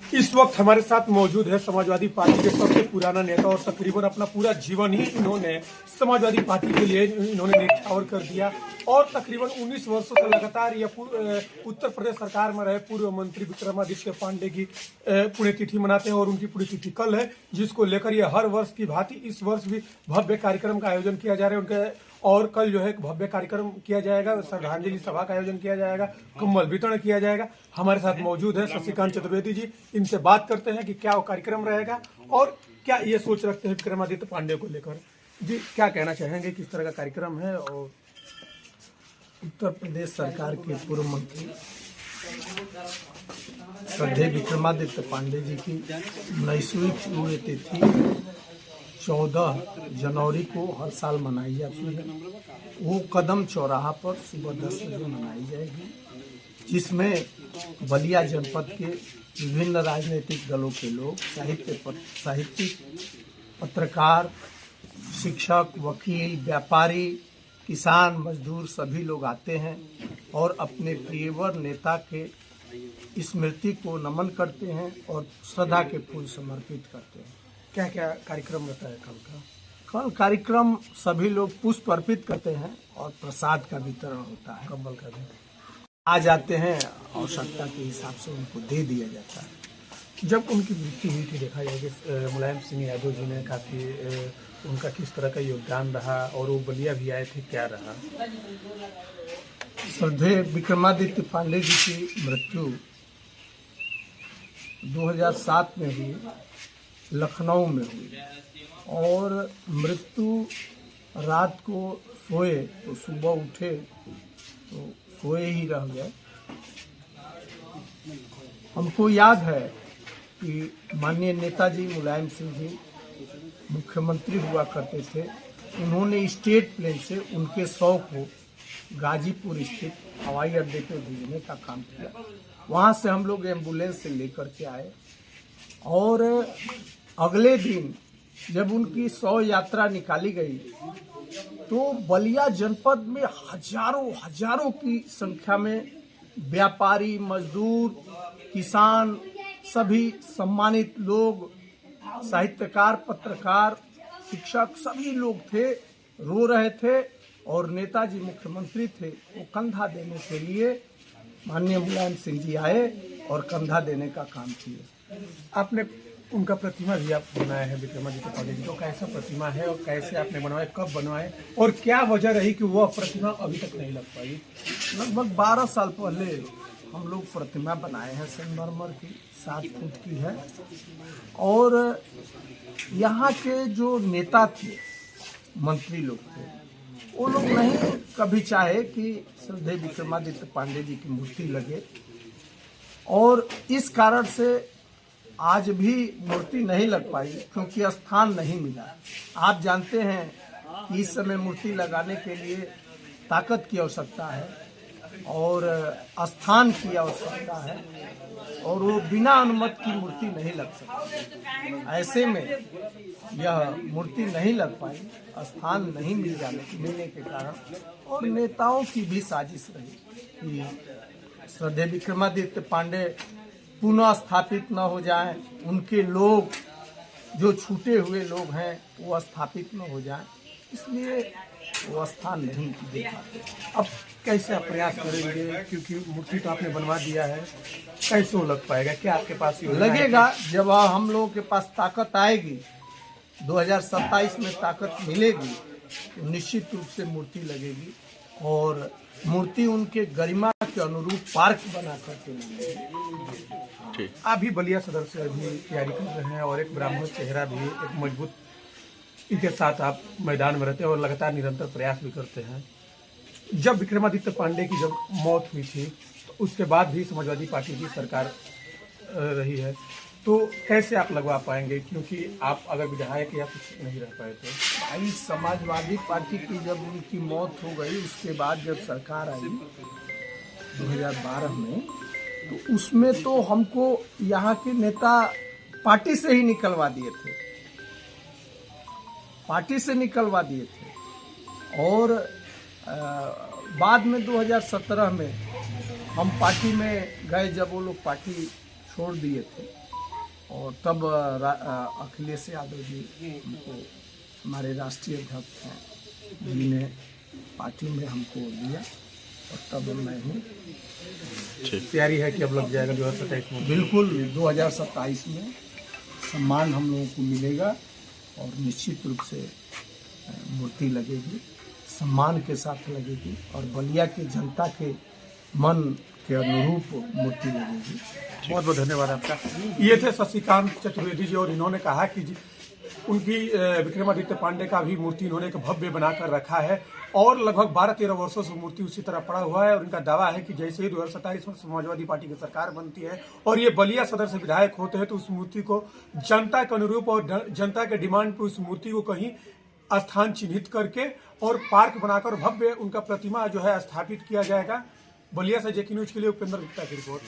इस वक्त हमारे साथ मौजूद है समाजवादी पार्टी के सबसे पुराना नेता और तकरीबन अपना पूरा जीवन ही इन्होंने समाजवादी पार्टी के लिए इन्होंने न्यौछावर कर दिया और तकरीबन 19 वर्षों से लगातार यह उत्तर प्रदेश सरकार में रहे पूर्व मंत्री विक्रमादित्य पांडे की पुण्यतिथि मनाते हैं और उनकी पुण्यतिथि कल है, जिसको लेकर यह हर वर्ष की भांति इस वर्ष भी भव्य कार्यक्रम का आयोजन किया जा रहा है उनके। और कल जो है एक भव्य कार्यक्रम किया जाएगा, श्रद्धांजलि सभा का आयोजन किया जाएगा, कम्बल वितरण किया जाएगा। हमारे साथ मौजूद है शशिकांत चतुर्वेदी जी, इनसे बात करते हैं कि क्या वो कार्यक्रम रहेगा और क्या ये सोच रखते हैं विक्रमादित्य पांडे को लेकर। जी, क्या कहना चाहेंगे, किस तरह का कार्यक्रम है? और उत्तर प्रदेश सरकार के पूर्व मंत्री श्रद्धेय विक्रमादित्य पांडे जी की 19वीं पुण्यतिथि 14 जनवरी को हर साल मनाई जाती है। वो कदम चौराहा पर सुबह 10 बजे मनाई जाएगी, जिसमें बलिया जनपद के विभिन्न राजनीतिक दलों के लोग, साहित्यिक, पत्रकार, शिक्षक, वकील, व्यापारी, किसान, मजदूर सभी लोग आते हैं और अपने प्रियवर नेता के स्मृति को नमन करते हैं और श्रद्धा के फूल समर्पित करते हैं। क्या क्या कार्यक्रम रहता है कल का? कल कार्यक्रम सभी लोग पुष्प अर्पित करते हैं और प्रसाद का वितरण होता है। कम्बल का भी आ जाते हैं, आवश्यकता के हिसाब से उनको दे दिया जाता है। जब उनकी मृत्यु हुई थी, देखा जाए कि मुलायम सिंह यादव जी ने काफी उनका किस तरह का योगदान रहा और वो बलिया भी आए थे, क्या रहा? श्रद्धेय विक्रमादित्य पांडे जी की मृत्यु 2007 में हुई, लखनऊ में हुई और मृत्यु रात को सोए तो सुबह उठे तो सोए ही रह गए। हमको याद है कि माननीय नेताजी मुलायम सिंह जी मुख्यमंत्री हुआ करते थे। उन्होंने स्टेट प्लेन से उनके 100 को गाजीपुर स्थित हवाई अड्डे पे भेजने का काम किया। वहाँ से हम लोग एम्बुलेंस से लेकर के आए और अगले दिन जब उनकी 100 यात्रा निकाली गई तो बलिया जनपद में हजारों की संख्या में व्यापारी, मजदूर, किसान, सभी सम्मानित लोग, साहित्यकार, पत्रकार, शिक्षक सभी लोग थे, रो रहे थे और नेताजी मुख्यमंत्री थे। वो कंधा देने के लिए माननीय मुलायम सिंह जी आए और कंधा देने का काम किए। आपने उनका प्रतिमा भी आप बनाया है विक्रमादित्य पांडे जी, तो कैसा प्रतिमा है और कैसे आपने बनवाया, कब बनवाए और क्या वजह रही कि वह प्रतिमा अभी तक नहीं लग पाई? लगभग 12 साल पहले हम लोग प्रतिमा बनाए हैं, संगमरमर की 7 फुट की है। और यहाँ के जो नेता थे, मंत्री लोग थे, वो लोग नहीं कभी चाहे कि श्रद्धेय विक्रमादित्य पांडे जी की मूर्ति लगे और इस कारण से आज भी मूर्ति नहीं लग पाई क्योंकि स्थान नहीं मिला। आप जानते हैं कि इस समय मूर्ति लगाने के लिए ताकत की आवश्यकता है और स्थान की आवश्यकता है और वो बिना अनुमति की मूर्ति नहीं लग सकती। ऐसे में यह मूर्ति नहीं लग पाई, स्थान नहीं मिलने के कारण और नेताओं की भी साजिश रही कि श्रद्धेय विक्रमादित्य पांडे पुनः स्थापित न हो जाएं, उनके लोग जो छूटे हुए लोग हैं वो स्थापित न हो जाएं, इसलिए वो स्थान नहीं दे पाते। अब कैसे आप प्रयास करेंगे, क्योंकि मूर्ति तो आपने बनवा दिया है, कैसे वो लग पाएगा? क्या आपके पास लगेगा? जब हम लोगों के पास ताकत आएगी, 2027 में ताकत मिलेगी तो निश्चित रूप से मूर्ति लगेगी और मूर्ति उनके गरिमा के अनुरूप पार्क बना करके लगेगी। अभी बलिया सदर से अभी तैयारी कर रहे हैं और एक ब्राह्मण चेहरा भी, एक मजबूत इनके साथ आप मैदान में रहते हैं और लगातार निरंतर प्रयास भी करते हैं। जब विक्रमादित्य पांडे की जब मौत हुई थी तो उसके बाद भी समाजवादी पार्टी की सरकार रही है, तो कैसे आप लगवा पाएंगे, क्योंकि आप अगर विधायक या कुछ नहीं रह पाए तो? भाई, समाजवादी पार्टी की जब उनकी मौत हो गई उसके बाद जब सरकार आई 2012 में, तो उसमें तो हमको यहाँ के नेता पार्टी से ही निकलवा दिए थे, और बाद में 2017 में हम पार्टी में गए, जब वो लोग पार्टी छोड़ दिए थे और तब अखिलेश यादव जी हमको, हमारे राष्ट्रीय अध्यक्ष हैं जी ने पार्टी में हमको लिया और तब मैं हूँ। तैयारी है कि अब लग जाएगा 2027 में? बिल्कुल 2027 में सम्मान हम लोगों को मिलेगा और निश्चित रूप से मूर्ति लगेगी, सम्मान के साथ लगेगी और बलिया के जनता के मन के अनुरूप मूर्ति लगेगी। बहुत बहुत धन्यवाद आपका। ये थे शशिकांत चतुर्वेदी जी और इन्होंने कहा कि उनकी विक्रमादित्य पांडे का भी मूर्ति इन्होंने एक भव्य बनाकर रखा है और लगभग 12-13 वर्षों से मूर्ति उसी तरह पड़ा हुआ है और इनका दावा है कि जैसे ही 2027 में समाजवादी पार्टी की सरकार बनती है और ये बलिया सदर से विधायक होते हैं तो उस मूर्ति को जनता के अनुरूप और जनता के डिमांड पर उस मूर्ति को कहीं स्थान चिन्हित करके और पार्क बनाकर भव्य उनका प्रतिमा जो है स्थापित किया जाएगा। बलिया से जेके न्यूज के लिए उपेंद्र गुप्ता की रिपोर्ट।